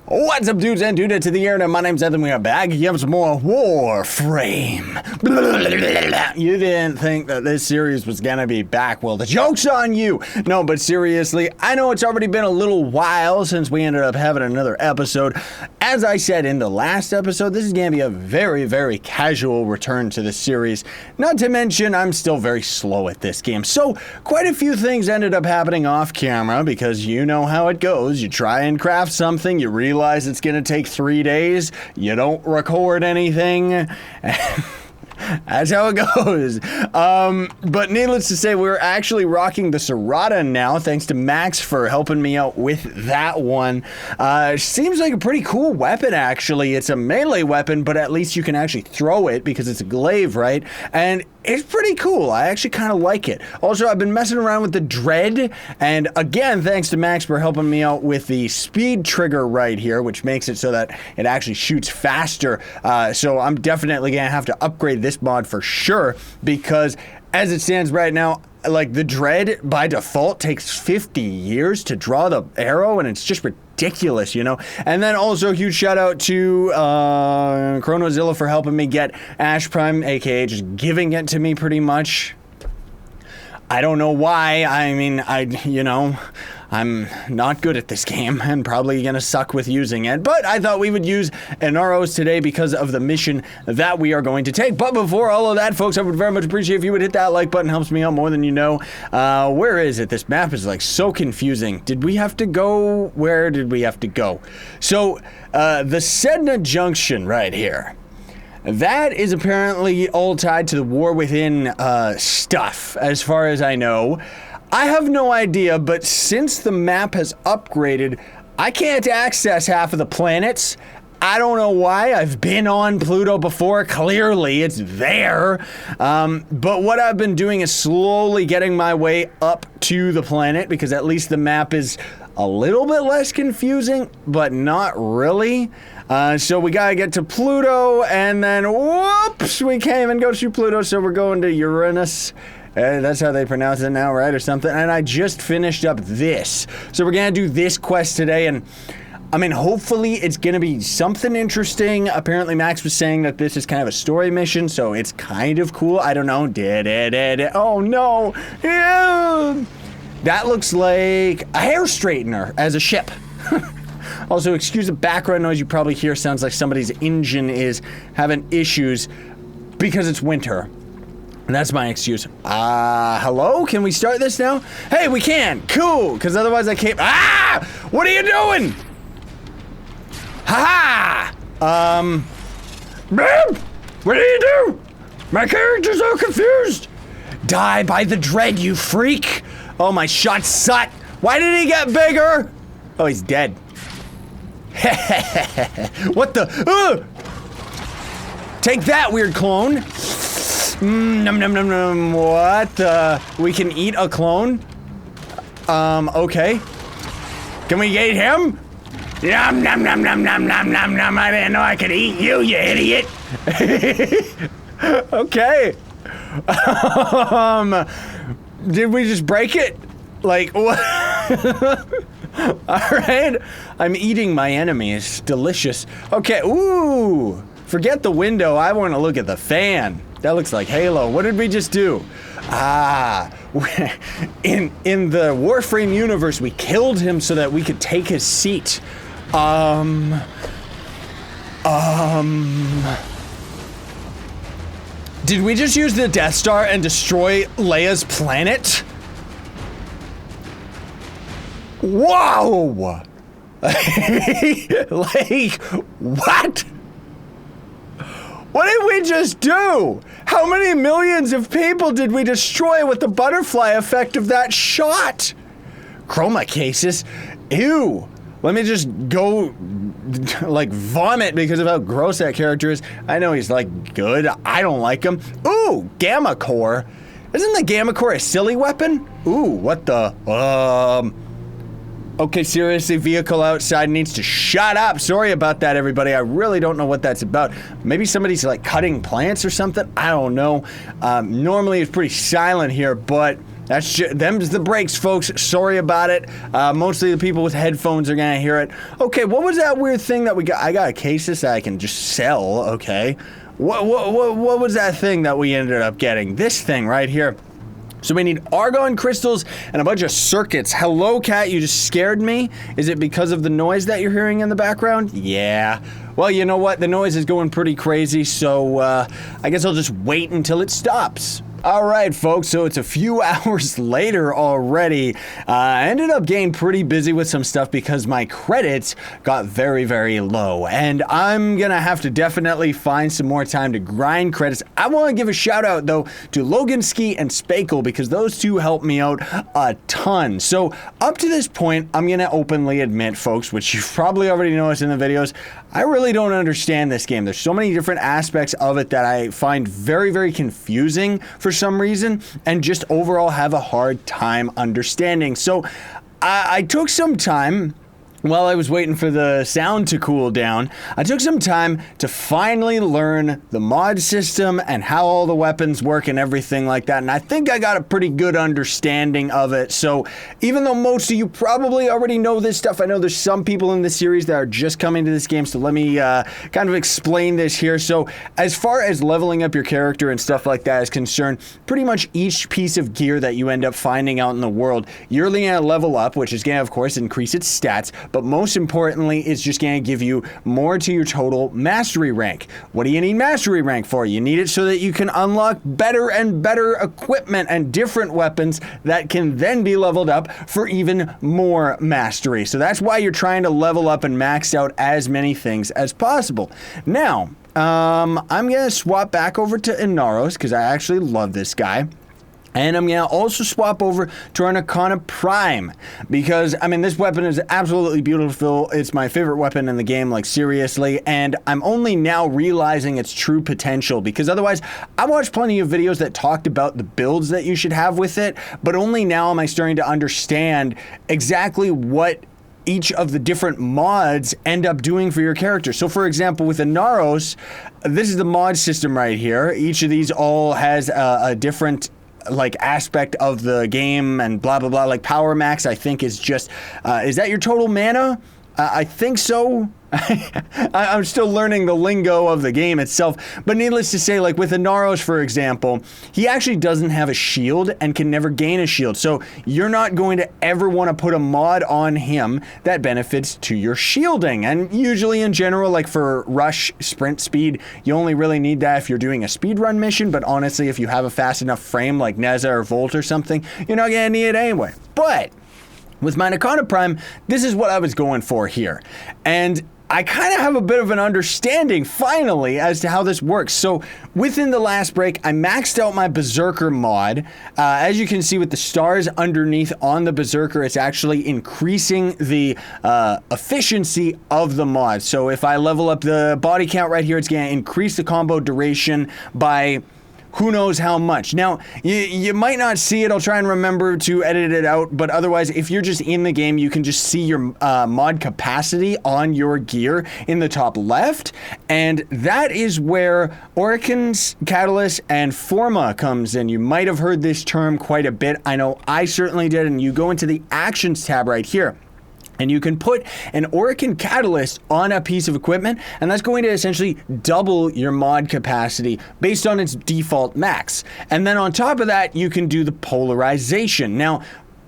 What's up, dudes and dudettes to the internet? My name's Scythe and we are back. You have some more Warframe. You didn't think that this series was gonna be back. Well, the joke's on you. No, but seriously, I know it's already been a little while since we ended up having another episode. As I said in the last episode, this is gonna be a very, very casual return to the series. Not to mention, I'm still very slow at this game. So, quite a few things ended up happening off camera because you know how it goes. You try and craft something, you realize it's gonna take 3 days, you don't record anything. That's how it goes. But needless to say, we're actually rocking the Cerata now, thanks to Max for helping me out with that one. Seems like a pretty cool weapon, actually. It's a melee weapon, but at least you can actually throw it because it's a glaive, right? And it's pretty cool. I actually kind of like it. Also, I've been messing around with the Dread, and again, thanks to Max for helping me out with the speed trigger right here, which makes it so that it actually shoots faster. So I'm definitely gonna have to upgrade this mod for sure, because as it stands right now, like the Dread by default takes 50 years to draw the arrow, and it's just ridiculous, you know? And then also huge shout out to Chronozilla for helping me get Ash Prime, aka just giving it to me pretty much. I don't know why. I mean, I'm not good at this game and probably gonna suck with using it, but I thought we would use Inaros today because of the mission that we are going to take. But before all of that, folks, I would very much appreciate if you would hit that like button. Helps me out more than you know. Where is it? This map is like so confusing. Did we have to go? Where did we have to go? So, the Sedna junction right here. That is apparently all tied to the War Within stuff, as far as I know. I have no idea, but since the map has upgraded, I can't access half of the planets. I don't know why. I've been on Pluto before. Clearly, it's there. But what I've been doing is slowly getting my way up to the planet, because at least the map is a little bit less confusing, but not really. So we gotta get to Pluto, and then whoops, we can't even go to Pluto, so we're going to Uranus. That's how they pronounce it now, right, or something. And I just finished up this. So we're gonna do this quest today, and I mean, hopefully it's gonna be something interesting. Apparently Max was saying that this is kind of a story mission, so it's kind of cool. I don't know. Oh no! Yeah. That looks like a hair straightener as a ship. Also, excuse the background noise you probably hear. Sounds like somebody's engine is having issues because it's winter. And that's my excuse. Hello? Can we start this now? Hey, we can! Cool! Because otherwise I can't— What are you doing? Ha-ha! What do you do? My character's all confused! Die by the Dread, you freak! Oh, my shot sucked! Why did he get bigger? Oh, he's dead. What the— Take that, weird clone! Num num num num. What the— We can eat a clone? Okay. Can we eat him? Num num num num num num num num. I didn't know I could eat you, you idiot. Okay. Did we just break it? Like, what? Alright. I'm eating my enemy. It's delicious. Okay, ooh. Forget the window. I want to look at the fan. That looks like Halo. What did we just do? In the Warframe universe, we killed him so that we could take his seat. Did we just use the Death Star and destroy Leia's planet? Whoa! Like, what? What did we just do? How many millions of people did we destroy with the butterfly effect of that shot? Chroma cases? Ew. Let me just go, like, vomit because of how gross that character is. I know he's, like, good. I don't like him. Ooh, Gamma Core. Isn't the Gamma Core a silly weapon? Ooh, what the— Okay, seriously, vehicle outside needs to shut up. Sorry about that, everybody. I really don't know what that's about. Maybe somebody's like cutting plants or something. I don't know. Normally it's pretty silent here, but Them's the breaks, folks. Sorry about it. Mostly the people with headphones are gonna hear it. Okay, what was that weird thing that we got? I got a cases that I can just sell. Okay, what was that thing that we ended up getting? This thing right here. So we need argon crystals and a bunch of circuits. Hello, cat, you just scared me. Is it because of the noise that you're hearing in the background? Yeah. Well, you know what? The noise is going pretty crazy, so I guess I'll just wait until it stops. All right, folks, so it's a few hours later already. I ended up getting pretty busy with some stuff because my credits got very, very low. And I'm going to have to definitely find some more time to grind credits. I want to give a shout out, though, to Loganski and Spakel because those two helped me out a ton. So up to this point, I'm going to openly admit, folks, which you've probably already noticed in the videos, I really don't understand this game. There's so many different aspects of it that I find very, very confusing for some reason and just overall have a hard time understanding. So I took some time while I was waiting for the sound to cool down. I took some time to finally learn the mod system and how all the weapons work and everything like that. And I think I got a pretty good understanding of it. So even though most of you probably already know this stuff, I know there's some people in the series that are just coming to this game. So let me kind of explain this here. So as far as leveling up your character and stuff like that is concerned, pretty much each piece of gear that you end up finding out in the world, you're going to level up, which is going to, of course, increase its stats. But most importantly, it's just going to give you more to your total mastery rank. What do you need mastery rank for? You need it so that you can unlock better and better equipment and different weapons that can then be leveled up for even more mastery. So that's why you're trying to level up and max out as many things as possible. Now, I'm going to swap back over to Inaros because I actually love this guy. And I'm going to also swap over to our Nikana Prime because, I mean, this weapon is absolutely beautiful. It's my favorite weapon in the game, like, seriously. And I'm only now realizing its true potential because otherwise, I watched plenty of videos that talked about the builds that you should have with it, but only now am I starting to understand exactly what each of the different mods end up doing for your character. So for example, with Inaros, this is the mod system right here. Each of these all has a different like aspect of the game and blah blah blah. Like power max I think is just is that your total mana? I think so. I'm still learning the lingo of the game itself, but needless to say, like with Inaros, for example, he actually doesn't have a shield and can never gain a shield. So you're not going to ever want to put a mod on him that benefits to your shielding. And usually in general, like for rush sprint speed, you only really need that if you're doing a speed run mission. But honestly, if you have a fast enough frame like Neza or Volt or something, you're not going to need it anyway. But with my Nikana Prime, this is what I was going for here. And I kind of have a bit of an understanding, finally, as to how this works. So, within the last break, I maxed out my Berserker mod. As you can see with the stars underneath on the Berserker, it's actually increasing the efficiency of the mod. So, if I level up the body count right here, it's going to increase the combo duration by who knows how much. Now, you might not see it. I'll try and remember to edit it out. But otherwise, if you're just in the game, you can just see your mod capacity on your gear in the top left. And that is where Oricans, Catalyst, and Forma comes in. You might have heard this term quite a bit. I know I certainly did. And you go into the Actions tab right here. And you can put an Orican Catalyst on a piece of equipment, and that's going to essentially double your mod capacity based on its default max. And then on top of that, you can do the polarization. Now,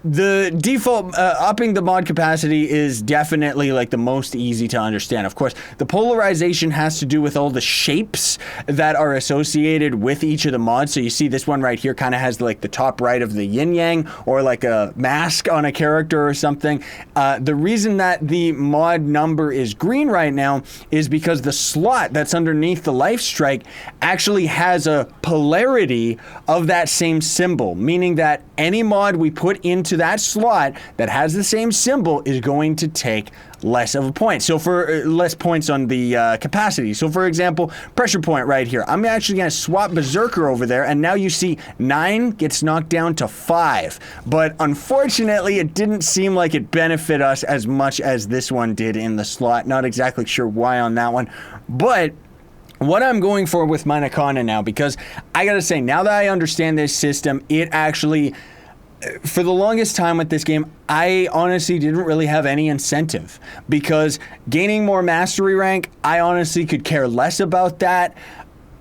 the default upping the mod capacity is definitely like the most easy to understand. Of course, the polarization has to do with all the shapes that are associated with each of the mods. So you see this one right here kind of has like the top right of the yin yang or like a mask on a character or something. The reason that the mod number is green right now is because the slot that's underneath the life strike actually has a polarity of that same symbol, meaning that any mod we put into that slot that has the same symbol is going to take less of a point. So for less points on the capacity. So for example, pressure point right here. I'm actually going to swap Berserker over there, and now you see 9 gets knocked down to 5. But unfortunately, it didn't seem like it benefit us as much as this one did in the slot. Not exactly sure why on that one, but what I'm going for with my Nikana now, because I gotta say, now that I understand this system, it actually for the longest time with this game, I honestly didn't really have any incentive because gaining more mastery rank, I honestly could care less about that.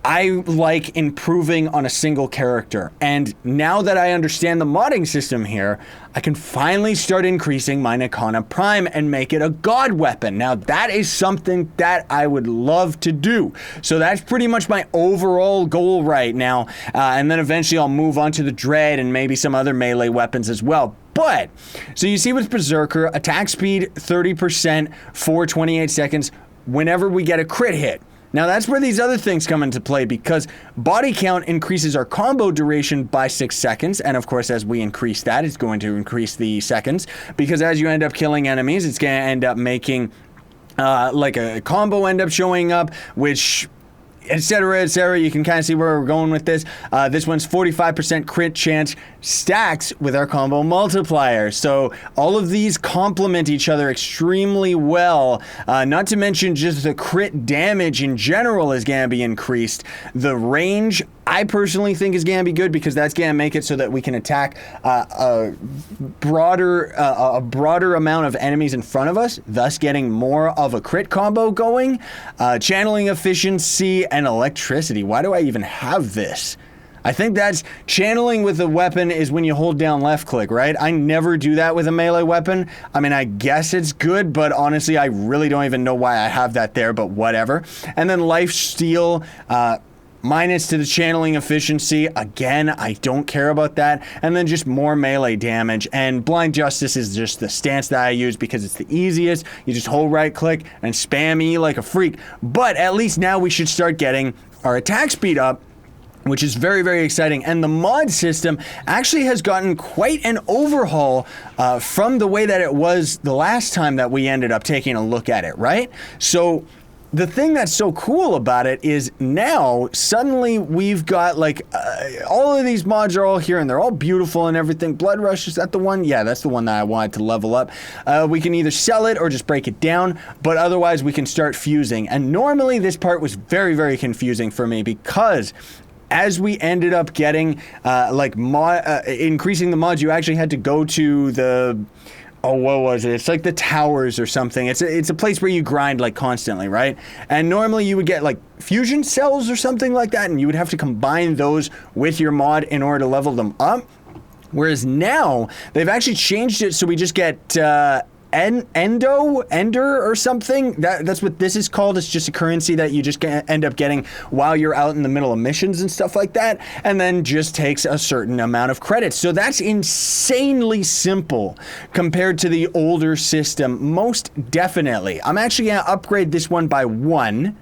I like improving on a single character. And now that I understand the modding system here, I can finally start increasing my Nikana Prime and make it a god weapon. Now that is something that I would love to do. So that's pretty much my overall goal right now. And then eventually I'll move on to the Dread and maybe some other melee weapons as well. But, so you see with Berserker, attack speed 30% for 28 seconds whenever we get a crit hit. Now that's where these other things come into play because body count increases our combo duration by 6 seconds. And of course, as we increase that, it's going to increase the seconds because as you end up killing enemies, it's going to end up making like a combo end up showing up, which etc., etc. You can kind of see where we're going with this. This one's 45% crit chance stacks with our combo multiplier. So all of these complement each other extremely well. Not to mention just the crit damage in general is going to be increased. The range, I personally think is going to be good because that's going to make it so that we can attack a broader amount of enemies in front of us, thus getting more of a crit combo going. Channeling efficiency and electricity. Why do I even have this? I think that's channeling with a weapon is when you hold down left click, right? I never do that with a melee weapon. I mean, I guess it's good, but honestly, I really don't even know why I have that there, but whatever. And then life steal, minus to the channeling efficiency. Again, I don't care about that. And then just more melee damage. And Blind Justice is just the stance that I use because it's the easiest. You just hold right click and spam E like a freak. But at least now we should start getting our attack speed up, which is very, very exciting. And the mod system actually has gotten quite an overhaul from the way that it was the last time that we ended up taking a look at it, right? So the thing that's so cool about it is now suddenly we've got like all of these mods are all here and they're all beautiful and everything. Blood Rush, is that the one? Yeah, that's the one that I wanted to level up. We can either sell it or just break it down, but otherwise we can start fusing. And normally this part was very, very confusing for me because as we ended up getting increasing the mods, you actually had to go to the what was it? It's like the towers or something. It's a place where you grind like constantly, right? And normally you would get like fusion cells or something like that, and you would have to combine those with your mod in order to level them up. Whereas now they've actually changed it so we just get Ender or something. That's what this is called. It's just a currency that you just end up getting while you're out in the middle of missions and stuff like that, and then just takes a certain amount of credits. So that's insanely simple compared to the older system, most definitely. I'm actually going to upgrade this one by 1.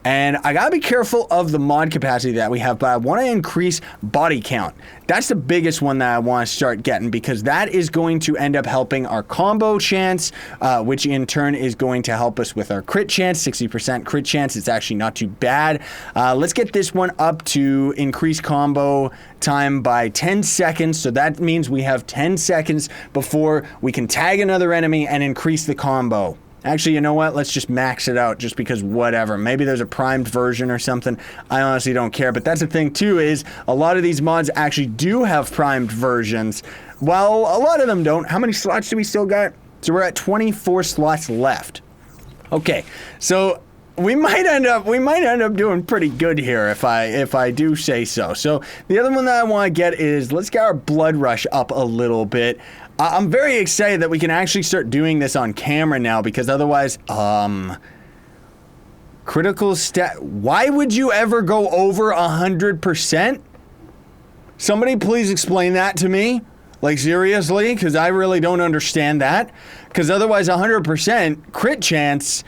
And I gotta be careful of the mod capacity that we have, but I want to increase body count. That's the biggest one that I want to start getting because that is going to end up helping our combo chance, which in turn is going to help us with our crit chance, 60% crit chance. It's actually not too bad. Let's get this one up to increase combo time by 10 seconds. So that means we have 10 seconds before we can tag another enemy and increase the combo. Actually, you know what? Let's just max it out just because whatever. Maybe there's a primed version or something. I honestly don't care. But that's the thing, too, is a lot of these mods actually do have primed versions. While a lot of them don't. How many slots do we still got? So we're at 24 slots left. Okay, so we might end up doing pretty good here if I do say so. So the other one that I want to get is let's get our Blood Rush up a little bit. I'm very excited that we can actually start doing this on camera now because otherwise, critical stat. Why would you ever go over 100%? Somebody please explain that to me. Like seriously, because I really don't understand that. Because otherwise, 100% crit chance.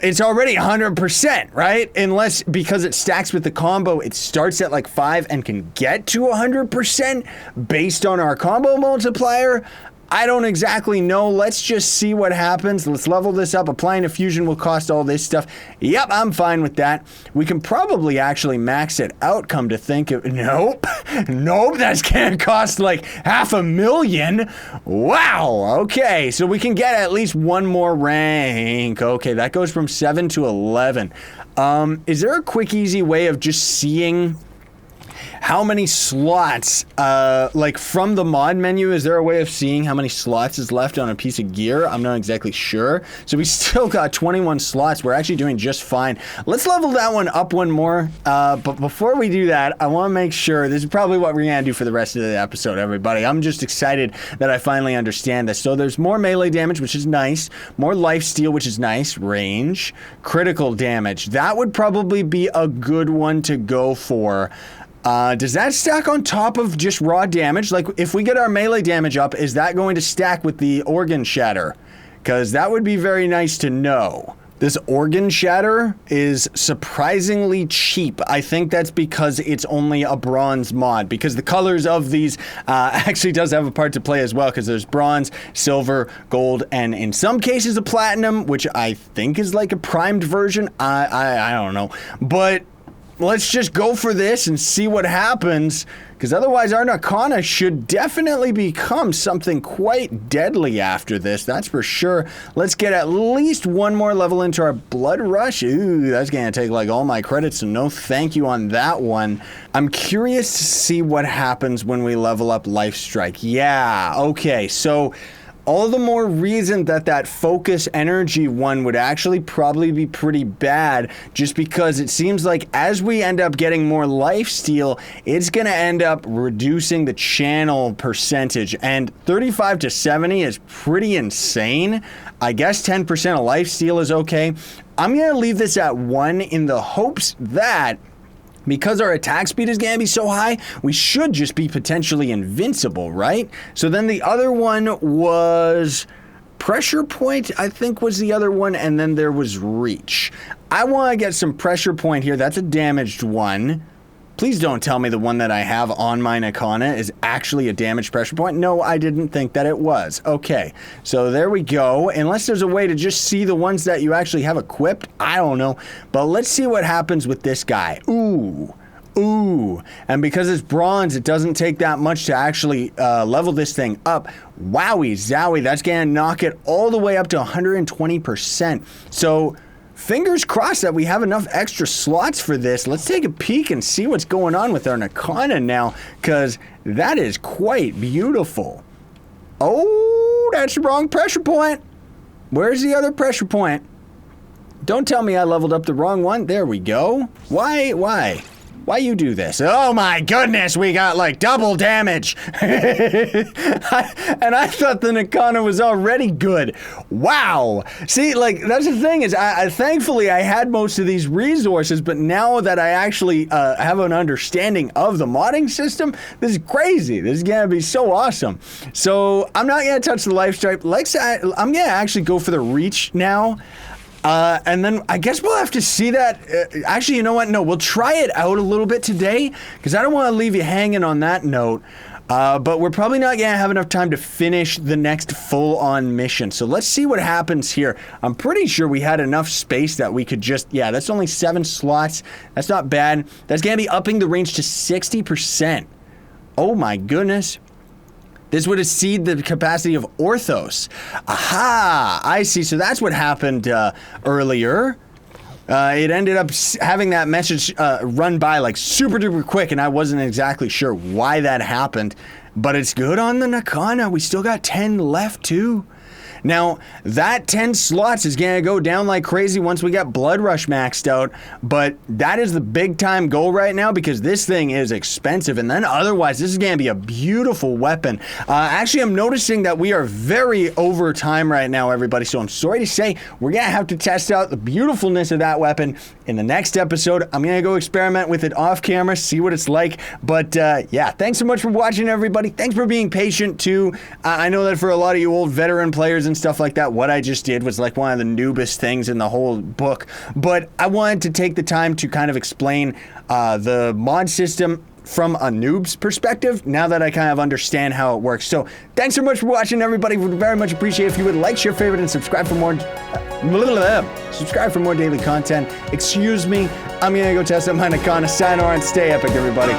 It's already 100%, right? Unless, because it stacks with the combo, it starts at like 5 and can get to 100% based on our combo multiplier. I don't exactly know. Let's just see what happens. Let's level this up. Applying a fusion will cost all this stuff. Yep, I'm fine with that. We can probably actually max it out, come to think of. Nope. Nope, that's gonna cost like $500,000. Wow, okay. So we can get at least one more rank. Okay, that goes from 7 to 11. Is there a quick, easy way of just seeing how many slots, like from the mod menu, is there a way of seeing how many slots is left on a piece of gear? I'm not exactly sure. So we still got 21 slots. We're actually doing just fine. Let's level that one up one more. But before we do that, I want to make sure, this is probably what we're going to do for the rest of the episode, everybody. I'm just excited that I finally understand this. So there's more melee damage, which is nice. More lifesteal, which is nice. Range. Critical damage. That would probably be a good one to go for. Does that stack on top of just raw damage? Like, if we get our melee damage up, is that going to stack with the organ shatter? Because that would be very nice to know. This organ shatter is surprisingly cheap. I think that's because it's only a bronze mod, because the colors of these actually does have a part to play as well, because there's bronze, silver, gold, and in some cases a platinum, which I think is like a primed version. I don't know. But let's just go for this and see what happens, because otherwise our Nikana should definitely become something quite deadly after this, that's for sure. Let's get at least one more level into our blood rush. Ooh, that's gonna take like all my credits, so no thank you on that one. I'm curious to see what happens when we level up Life Strike. Yeah, okay, so all the more reason that that focus energy one would actually probably be pretty bad, just because it seems like as we end up getting more lifesteal, it's going to end up reducing the channel percentage, and 35 to 70 is pretty insane. I guess 10% of lifesteal is okay. I'm going to leave this at 1 in the hopes that because our attack speed is going to be so high, we should just be potentially invincible, right? So then the other one was pressure point, I think was the other one, and then there was reach. I want to get some pressure point here. That's a damaged one. Please don't tell me the one that I have on my Nikana is actually a damaged pressure point. No, I didn't think that it was. Okay, so there we go. Unless there's a way to just see the ones that you actually have equipped, I don't know. But let's see what happens with this guy. Ooh. Ooh, and because it's bronze, it doesn't take that much to actually level this thing up. Wowie zowie, that's gonna knock it all the way up to 120%. So fingers crossed that we have enough extra slots for this. Let's take a peek and see what's going on with our Nikana now, because that is quite beautiful. Oh, that's the wrong pressure point. Where's the other pressure point? Don't tell me I leveled up the wrong one. There we go. Why? Why you do this? Oh my goodness, we got like double damage. And I thought the Nikana was already good. Wow. See, like, that's the thing is, thankfully I had most of these resources, but now that I actually have an understanding of the modding system, this is crazy. This is gonna be so awesome. So I'm not gonna touch the life stripe. I'm gonna actually go for the reach now. And then I guess we'll have to see that. Actually, you know what? No, we'll try it out a little bit today, because I don't want to leave you hanging on that note. But we're probably not going to have enough time to finish the next full-on mission. So let's see what happens here. I'm pretty sure we had enough space that we could just... Yeah, that's only 7 slots. That's not bad. That's going to be upping the range to 60%. Oh my goodness. This would exceed the capacity of Orthos. Aha! I see. So that's what happened earlier. It ended up having that message run by like super duper quick, and I wasn't exactly sure why that happened. But it's good on the Nikana. We still got 10 left too. Now, that 10 slots is going to go down like crazy once we get Blood Rush maxed out, but that is the big time goal right now, because this thing is expensive, and then otherwise this is going to be a beautiful weapon. Actually, I'm noticing that we are very over time right now, everybody, so I'm sorry to say we're going to have to test out the beautifulness of that weapon in the next episode. I'm going to go experiment with it off camera, see what it's like, but yeah, thanks so much for watching, everybody. Thanks for being patient too. I know that for a lot of you old veteran players and stuff like that, what I just did was like one of the noobest things in the whole book, but I wanted to take the time to kind of explain the mod system from a noob's perspective, now that I kind of understand how it works. So thanks so much for watching, everybody. Would very much appreciate if you would like, share, favorite, and subscribe for more daily content. Excuse me, I'm gonna go test out my Nikana. Sayonara and stay epic, everybody.